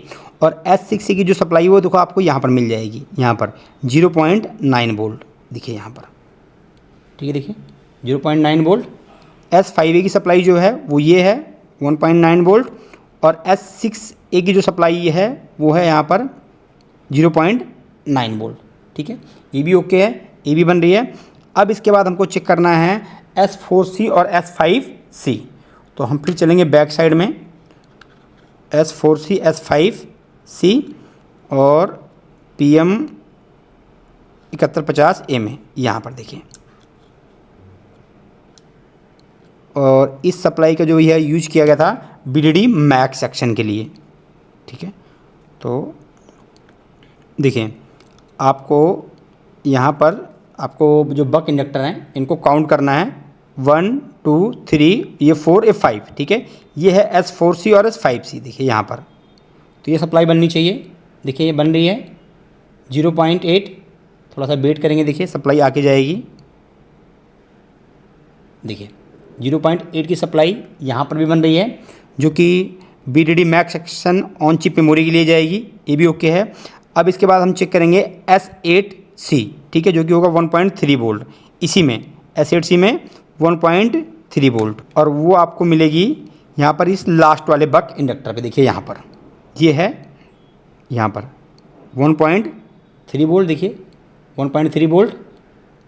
Speaker 1: और S6A की जो सप्लाई है वो देखो आपको यहाँ पर मिल जाएगी, यहाँ पर 0.9 वोल्ट। देखिए यहाँ पर, ठीक है, देखिए 0.9 वोल्ट। S5A की सप्लाई जो है वो ये है 1.9 वोल्ट, और S6A की जो सप्लाई है वो है यहाँ पर 0.9 वोल्ट। ठीक है, ये भी ओके है, ये भी बन रही है। अब इसके बाद हमको चेक करना है S4C और S5C। तो हम फिर चलेंगे बैक साइड में, S4C S5C और PM 7150A में यहाँ पर देखिए। और इस सप्लाई का जो है यूज किया गया था BDD मैक्स सेक्शन के लिए। ठीक है, तो देखिए आपको यहाँ पर आपको जो बक इंडक्टर हैं इनको काउंट करना है 1 2 3, ये 4 ये 5। ठीक है, ये है S4C और S5C। देखिए यहाँ पर तो ये सप्लाई बननी चाहिए। देखिए ये बन रही है 0.8, थोड़ा सा वेट करेंगे, देखिए सप्लाई आके जाएगी। देखिए 0.8 की सप्लाई यहाँ पर भी बन रही है, जो कि BDD max section on chip memory के लिए जाएगी, ये भी ओके है। अब इसके बाद हम चेक करेंगे S8C, ठीक है, जो कि होगा 1.3 वोल्ट। इसी में S8C में 1.3 वोल्ट, और वो आपको मिलेगी यहाँ पर इस लास्ट वाले बक इंडक्टर पे। देखिए यहाँ पर ये है, यहाँ पर 1.3 वोल्ट, देखिए 1.3 वोल्ट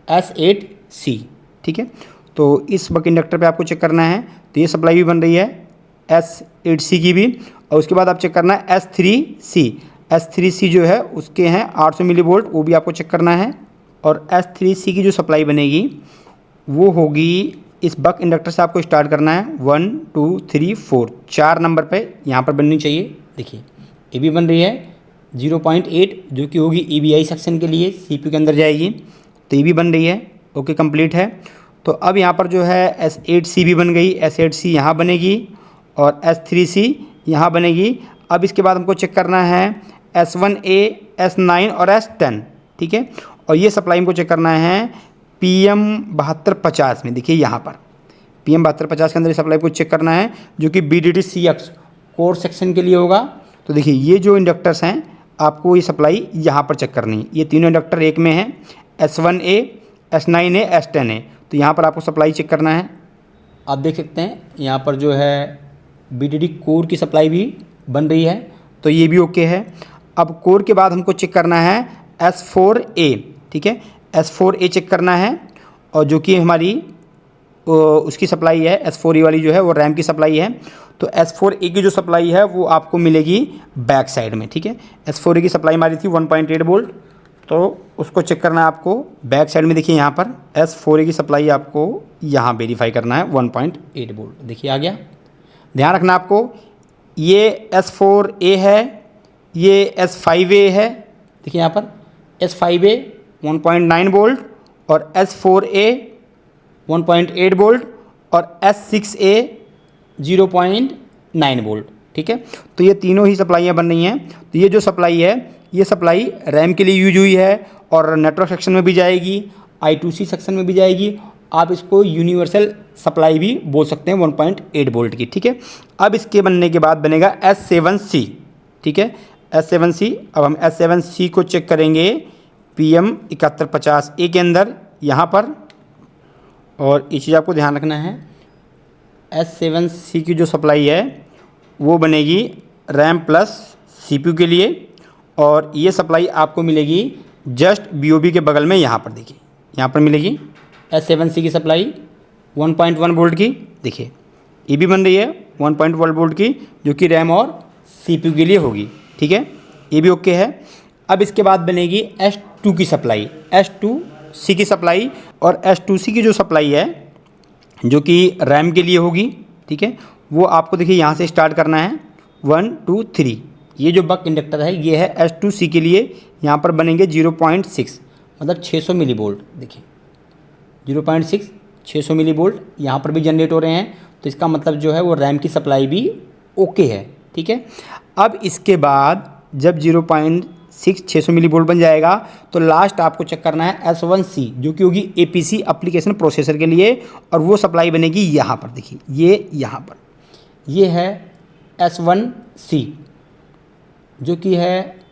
Speaker 1: S8C, ठीक है। तो इस बक इंडक्टर पे आपको चेक करना है, तो ये सप्लाई भी बन रही है S8C की भी। और उसके बाद आप चेक करना है S3C जो है उसके हैं 800 मिली वोल्ट, वो भी आपको चेक करना है। और S3C की जो सप्लाई बनेगी वो होगी, इस बक इंडक्टर से आपको स्टार्ट करना है 1 2 3 4, 4 नंबर पे यहाँ पर बननी चाहिए। देखिए ये भी बन रही है 0.8, जो कि होगी EBI सेक्शन के लिए, CPU के अंदर जाएगी, तो ये भी बन रही है, ओके कंप्लीट है। तो अब यहाँ पर जो है S8C भी बन गई, S8C यहाँ बनेगी और S3C यहाँ बनेगी। अब इसके बाद हमको चेक करना है S1A, S9 और S10, ठीक है। और ये सप्लाई हमको चेक करना है PM7250 में। देखिए यहाँ पर PM7250 के अंदर सप्लाई को चेक करना है, जो कि BDD-CX कोर सेक्शन के लिए होगा। तो देखिए ये जो इंडक्टर्स हैं आपको ये सप्लाई यहाँ पर चेक करनी है, ये तीनों इंडक्टर एक में हैं, S1A, S9A, S10A। तो यहाँ पर आपको सप्लाई चेक करना है। आप देख सकते हैं यहाँ पर जो है BDD कोर की सप्लाई भी बन रही है, तो ये भी ओके है। अब कोर के बाद हमको चेक करना है S4A, ठीक है, S4A चेक करना है, और जो कि हमारी उसकी सप्लाई है S4A वाली जो है वो रैम की सप्लाई है। तो S4A की जो सप्लाई है वो आपको मिलेगी बैक साइड में, ठीक है। S4A की सप्लाई हमारी थी 1.8 वोल्ट, तो उसको चेक करना है आपको बैक साइड में। देखिए यहाँ पर S4A की सप्लाई आपको यहाँ वेरीफाई करना है 1.8 वोल्ट। देखिए आ गया। ध्यान रखना आपको, ये S4A है, ये S5A है। देखिए यहाँ पर S5A 1.9 वोल्ट और S4A 1.8 वोल्ट और S6A 0.9 वोल्ट, ठीक है। तो ये तीनों ही सप्लाइयाँ बन रही हैं। तो ये जो सप्लाई है ये सप्लाई रैम के लिए यूज हुई है और नेटवर्क सेक्शन में भी जाएगी, I2C सेक्शन में भी जाएगी। आप इसको यूनिवर्सल सप्लाई भी बोल सकते हैं 1.8 वोल्ट की, ठीक है। अब इसके बनने के बाद बनेगा S7C, ठीक है, S7C। अब हम S7C को चेक करेंगे PM7150A के अंदर यहाँ पर, और ये चीज़ आपको ध्यान रखना है, S7C की जो सप्लाई है वो बनेगी रैम प्लस CPU के लिए, और ये सप्लाई आपको मिलेगी जस्ट BOB के बगल में, यहाँ पर देखिए, यहाँ पर मिलेगी S7C की सप्लाई 1.1 वोल्ट की। देखिए ये भी बन रही है 1.1 वोल्ट की, जो कि रैम और CPU के लिए होगी, ठीक है, ये भी ओके है। अब इसके बाद बनेगी S2 की सप्लाई, S2C की सप्लाई, और S2C की जो सप्लाई है जो कि रैम के लिए होगी, ठीक है, वो आपको देखिए यहाँ से स्टार्ट करना है 1 2 3। ये जो बक इंडक्टर है ये है S2C के लिए, यहाँ पर बनेंगे 0.6, मतलब 600 मिली वोल्ट। देखिए 0.6 600 मिली वोल्ट यहाँ पर भी जनरेट हो रहे हैं, तो इसका मतलब जो है वो रैम की सप्लाई भी ओके है, ठीक है। अब इसके बाद जब 0.6 600 मिली वोल्ट बन जाएगा तो लास्ट आपको चेक करना है S1C, जो कि होगी APC एप्लीकेशन प्रोसेसर के लिए, और वो सप्लाई बनेगी यहाँ पर। देखिए ये यहाँ पर ये है S1C, जो कि है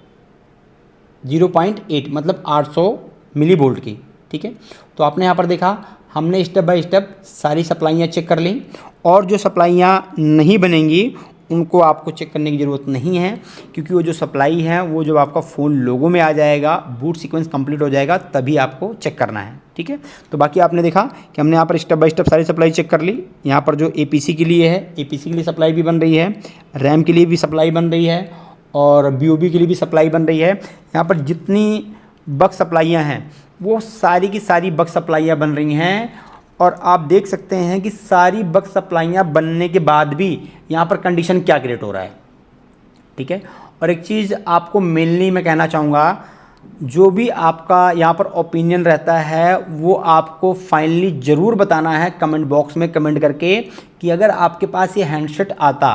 Speaker 1: 0.8, मतलब 800 मिली वोल्ट की, ठीक है। तो आपने यहाँ पर देखा, हमने स्टेप बाय स्टेप सारी सप्लाइयाँ चेक कर ली, और जो सप्लाइयाँ नहीं बनेंगी उनको आपको चेक करने की ज़रूरत नहीं है, क्योंकि वो जो सप्लाई है वो जब आपका फ़ोन लोगो में आ जाएगा, बूट सीक्वेंस कंप्लीट हो जाएगा, तभी आपको चेक करना है, ठीक है। तो बाकी आपने देखा कि हमने यहाँ पर स्टेप बाय स्टेप सारी सप्लाई चेक कर ली। यहाँ पर जो APC के लिए है, APC के लिए सप्लाई भी बन रही है, रैम के लिए भी सप्लाई बन रही है, और BOB के लिए भी सप्लाई बन रही है। यहाँ पर जितनी बक सप्लाइयाँ हैं वो सारी की सारी बक सप्लाइयाँ बन रही हैं, और आप देख सकते हैं कि सारी बक सप्लाइयाँ बनने के बाद भी यहाँ पर कंडीशन क्या क्रिएट हो रहा है, ठीक है। और एक चीज़ आपको मेनली मैं कहना चाहूँगा, जो भी आपका यहाँ पर ओपिनियन रहता है वो आपको फाइनली ज़रूर बताना है कमेंट बॉक्स में कमेंट करके, कि अगर आपके पास ये हैंडसेट आता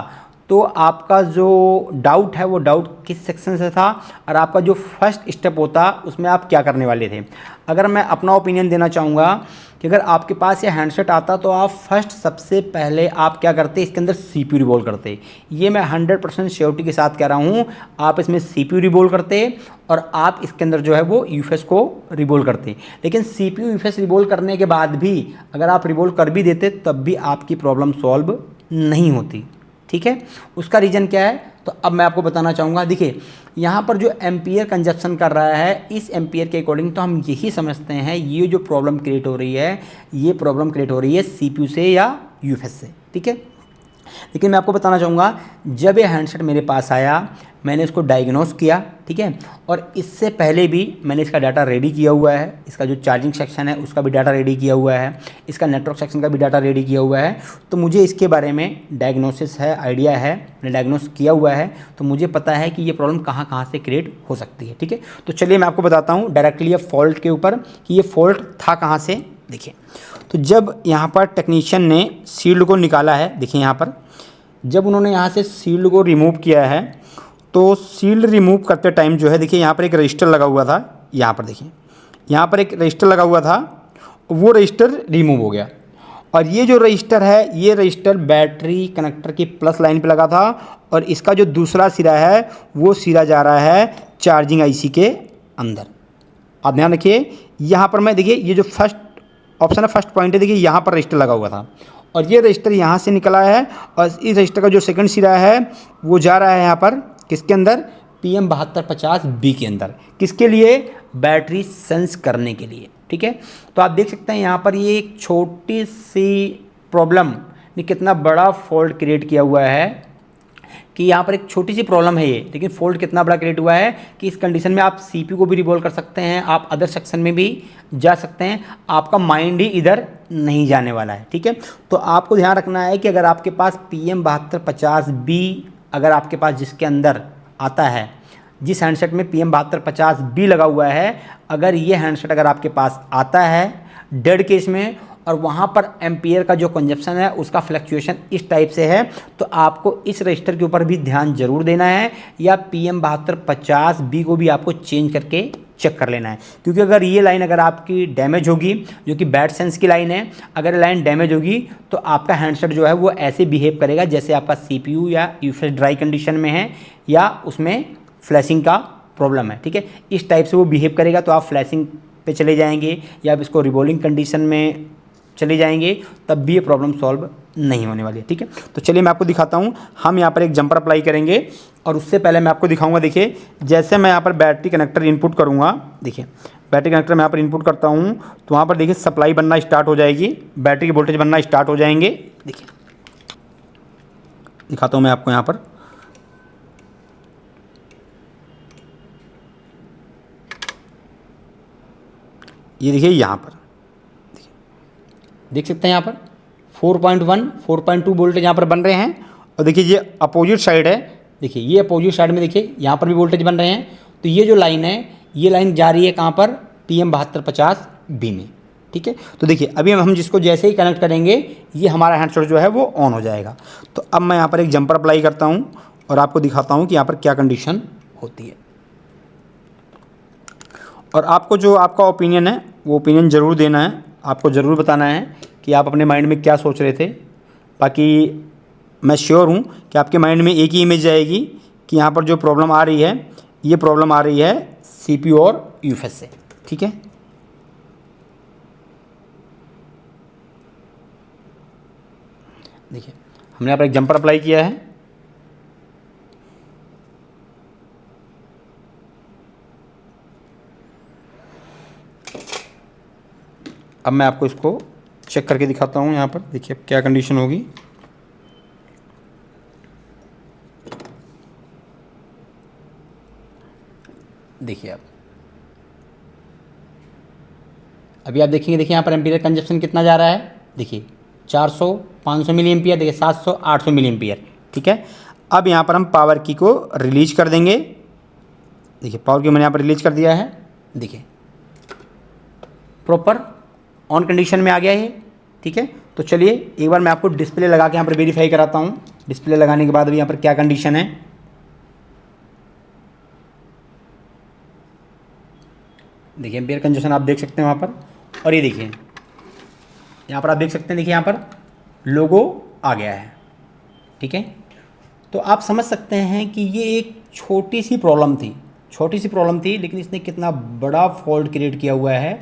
Speaker 1: तो आपका जो डाउट है वो डाउट किस सेक्शन से था और आपका जो फर्स्ट स्टेप होता उसमें आप क्या करने वाले थे। अगर मैं अपना ओपिनियन देना चाहूँगा कि अगर आपके पास ये हैंडसेट आता तो आप फर्स्ट सबसे पहले आप क्या करते, इसके अंदर CPU रिवॉल्व करते। ये मैं 100% श्योरिटी के साथ कह रहा हूँ, आप इसमें CPU रिवॉल्व करते और आप इसके अंदर जो है वो UFS को रिवॉल्व करते। लेकिन CPU UFS रिवॉल्व करने के बाद भी अगर आप रिवॉल्व कर भी देते तब भी आपकी प्रॉब्लम सॉल्व नहीं होती। ठीक है, उसका रीज़न क्या है तो अब मैं आपको बताना चाहूँगा। देखिए यहाँ पर जो एम्पियर कंजप्शन कर रहा है, इस एम्पियर के अकॉर्डिंग तो हम यही समझते हैं ये जो प्रॉब्लम क्रिएट हो रही है, ये प्रॉब्लम क्रिएट हो रही है CPU से या UFS से। ठीक है, लेकिन मैं आपको बताना चाहूँगा जब ये हैंडसेट मेरे पास आया मैंने इसको डायग्नोस किया। ठीक है, और इससे पहले भी मैंने इसका डाटा रेडी किया हुआ है, इसका जो चार्जिंग सेक्शन है उसका भी डाटा रेडी किया हुआ है, इसका नेटवर्क सेक्शन का भी डाटा रेडी किया हुआ है। तो मुझे इसके बारे में डायग्नोसिस है, आइडिया है, मैंने डायग्नोस किया हुआ है, तो मुझे पता है कि ये प्रॉब्लम कहाँ कहाँ से क्रिएट हो सकती है। ठीक है, तो चलिए मैं आपको बताता हूँ डायरेक्टली ये फॉल्ट के ऊपर कि ये फॉल्ट था कहाँ से। देखिए तो जब यहाँ पर टेक्नीशियन ने शील्ड को निकाला है, देखिए यहाँ पर जब उन्होंने यहाँ से शील्ड को रिमूव किया है तो शील्ड रिमूव करते टाइम जो है देखिए यहाँ पर एक रजिस्टर लगा हुआ था, यहाँ पर देखिए यहाँ पर एक रजिस्टर लगा हुआ था, वो रजिस्टर रिमूव हो गया। और ये जो रजिस्टर है ये रजिस्टर बैटरी कनेक्टर की प्लस लाइन पे लगा था और इसका जो दूसरा सिरा है वो सिरा जा रहा है चार्जिंग IC के अंदर। आप ध्यान रखिए यहाँ पर मैं देखिए ये जो फर्स्ट ऑप्शन है, फर्स्ट पॉइंट है, देखिए यहाँ पर रजिस्टर लगा हुआ था और ये रजिस्टर यहाँ से निकला है और इस रजिस्टर का जो सेकंड सिरा है वो जा रहा है यहाँ पर किसके अंदर, PM7250B के अंदर। किसके लिए, बैटरी सेंस करने के लिए। ठीक है, तो आप देख सकते हैं यहाँ पर ये एक छोटी सी प्रॉब्लम ने कितना बड़ा फॉल्ट क्रिएट किया हुआ है कि यहाँ पर एक छोटी सी प्रॉब्लम है ये, लेकिन फॉल्ट कितना बड़ा क्रिएट हुआ है कि इस कंडीशन में आप CPU को भी रिवॉल्व कर सकते हैं, आप अदर सेक्शन में भी जा सकते हैं, आपका माइंड ही इधर नहीं जाने वाला है। ठीक है, तो आपको ध्यान रखना है कि अगर आपके पास PM7250B अगर आपके पास जिसके अंदर आता है, जिस हैंडसेट में PM7250B लगा हुआ है, अगर ये हैंडसेट अगर आपके पास आता है डेड केस में और वहाँ पर एम्पियर का जो कंजप्शन है उसका फ्लक्चुएशन इस टाइप से है, तो आपको इस रजिस्टर के ऊपर भी ध्यान जरूर देना है या PM7250B को भी आपको चेंज करके चेक कर लेना है। क्योंकि अगर ये लाइन अगर आपकी डैमेज होगी, जो कि बैड सेंस की लाइन है, अगर लाइन डैमेज होगी तो आपका हैंडसेट जो है वो ऐसे बिहेव करेगा जैसे आपका CPU या UFS ड्राई कंडीशन में है या उसमें फ्लैशिंग का प्रॉब्लम है। ठीक है, इस टाइप से वो बिहेव करेगा तो आप फ्लैशिंग पे चले जाएंगे या आप इसको रिवॉल्विंग कंडीशन में चले जाएंगे, तब भी ये प्रॉब्लम सॉल्व नहीं होने वाली है। ठीक है, तो चलिए मैं आपको दिखाता हूँ। हम यहाँ पर एक जंपर अप्लाई करेंगे और उससे पहले मैं आपको दिखाऊंगा। देखिए जैसे मैं यहाँ पर बैटरी कनेक्टर इनपुट करूँगा, देखिए बैटरी कनेक्टर मैं यहाँ पर इनपुट करता हूँ तो वहाँ पर देखिए सप्लाई बनना स्टार्ट हो जाएगी, बैटरी के वोल्टेज बनना स्टार्ट हो जाएंगे। देखिए दिखाता हूँ मैं आपको यहाँ पर, ये देखिए यहाँ पर देख सकते हैं यहाँ पर 4.1 4.2 वोल्टेज यहाँ पर बन रहे हैं। और देखिए ये अपोजिट साइड है, देखिए ये अपोजिट साइड में देखिए यहाँ पर भी वोल्टेज बन रहे हैं। तो ये जो लाइन है ये लाइन जा रही है कहाँ पर, PM7250B में। ठीक है, तो देखिए अभी हम जिसको जैसे ही कनेक्ट करेंगे ये हमारा हैंडसेट जो है वो ऑन हो जाएगा। तो अब मैं यहाँ पर एक जंपर अप्लाई करता हूँ और आपको दिखाता हूँ कि यहाँ पर क्या कंडीशन होती है। और आपको जो आपका ओपिनियन है वो ओपिनियन ज़रूर देना है, आपको ज़रूर बताना है कि आप अपने माइंड में क्या सोच रहे थे। बाकी मैं श्योर हूँ कि आपके माइंड में एक ही इमेज आएगी कि यहाँ पर जो प्रॉब्लम आ रही है ये प्रॉब्लम आ रही है CPU और UFS से। ठीक है, देखिए हमने यहाँ पर एक जंपर अप्लाई किया है। अब मैं आपको इसको चेक करके दिखाता हूँ। यहाँ पर देखिए अब क्या कंडीशन होगी। देखिए अब अभी आप देखेंगे, देखिए यहाँ पर एम्पीयर कंजप्शन कितना जा रहा है, देखिए 400 500 मिली एम्पीयर, देखिए 700 800 मिली एम्पीयर। ठीक है, अब यहाँ पर हम पावर की को रिलीज कर देंगे। देखिए पावर की मैंने यहाँ पर रिलीज कर दिया है, देखिए प्रॉपर ऑन कंडीशन में आ गया है। ठीक है, तो चलिए एक बार मैं आपको डिस्प्ले लगा के यहाँ पर वेरीफाई कराता हूँ। डिस्प्ले लगाने के बाद भी यहाँ पर क्या कंडीशन है, देखिए एम्पियर कंजप्शन आप देख सकते हैं वहाँ पर। और ये देखिए यहाँ पर आप देख सकते हैं, देखिए यहाँ पर लोगो आ गया है, ठीक है। तो आप समझ सकते हैं कि ये एक छोटी सी प्रॉब्लम थी, लेकिन इसने कितना बड़ा फॉल्ट क्रिएट किया हुआ है।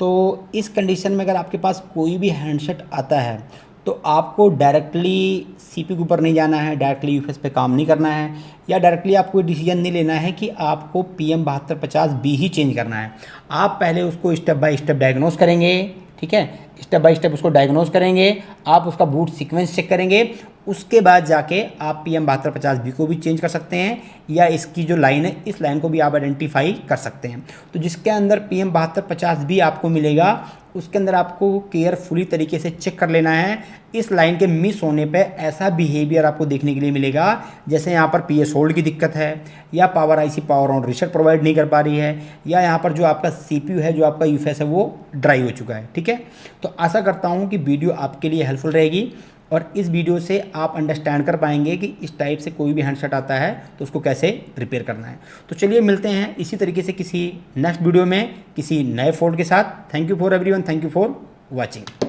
Speaker 1: तो इस कंडीशन में अगर आपके पास कोई भी हैंडसेट आता है तो आपको डायरेक्टली सीपीयू के ऊपर नहीं जाना है, डायरेक्टली यूएफएस पे काम नहीं करना है, या डायरेक्टली आपको डिसीजन नहीं लेना है कि आपको PM7250B ही चेंज करना है। आप पहले उसको स्टेप बाय स्टेप डायग्नोस करेंगे, ठीक है, स्टेप बाय स्टेप उसको डायग्नोस करेंगे, आप उसका बूट सीक्वेंस चेक करेंगे, उसके बाद जाके आप PM7250B को भी चेंज कर सकते हैं, या इसकी जो लाइन है इस लाइन को भी आप आइडेंटिफाई कर सकते हैं। तो जिसके अंदर PM7250B आपको मिलेगा उसके अंदर आपको केयरफुली तरीके से चेक कर लेना है। इस लाइन के मिस होने पे ऐसा बिहेवियर आपको देखने के लिए मिलेगा जैसे यहाँ पर PS होल्ड की दिक्कत है, या power IC power on reset provide नहीं कर पा रही है, या यहाँ पर जो आपका CPU है, जो आपका यूएफएस है वो ड्राई हो चुका है, ठीक है। तो आशा करता हूँ कि वीडियो आपके लिए हेल्पफुल रहेगी और इस वीडियो से आप अंडरस्टैंड कर पाएंगे कि इस टाइप से कोई भी हैंडसेट आता है तो उसको कैसे रिपेयर करना है। तो चलिए मिलते हैं इसी तरीके से किसी नेक्स्ट वीडियो में किसी नए फोल्ड के साथ। Thank you for everyone, thank you for watching.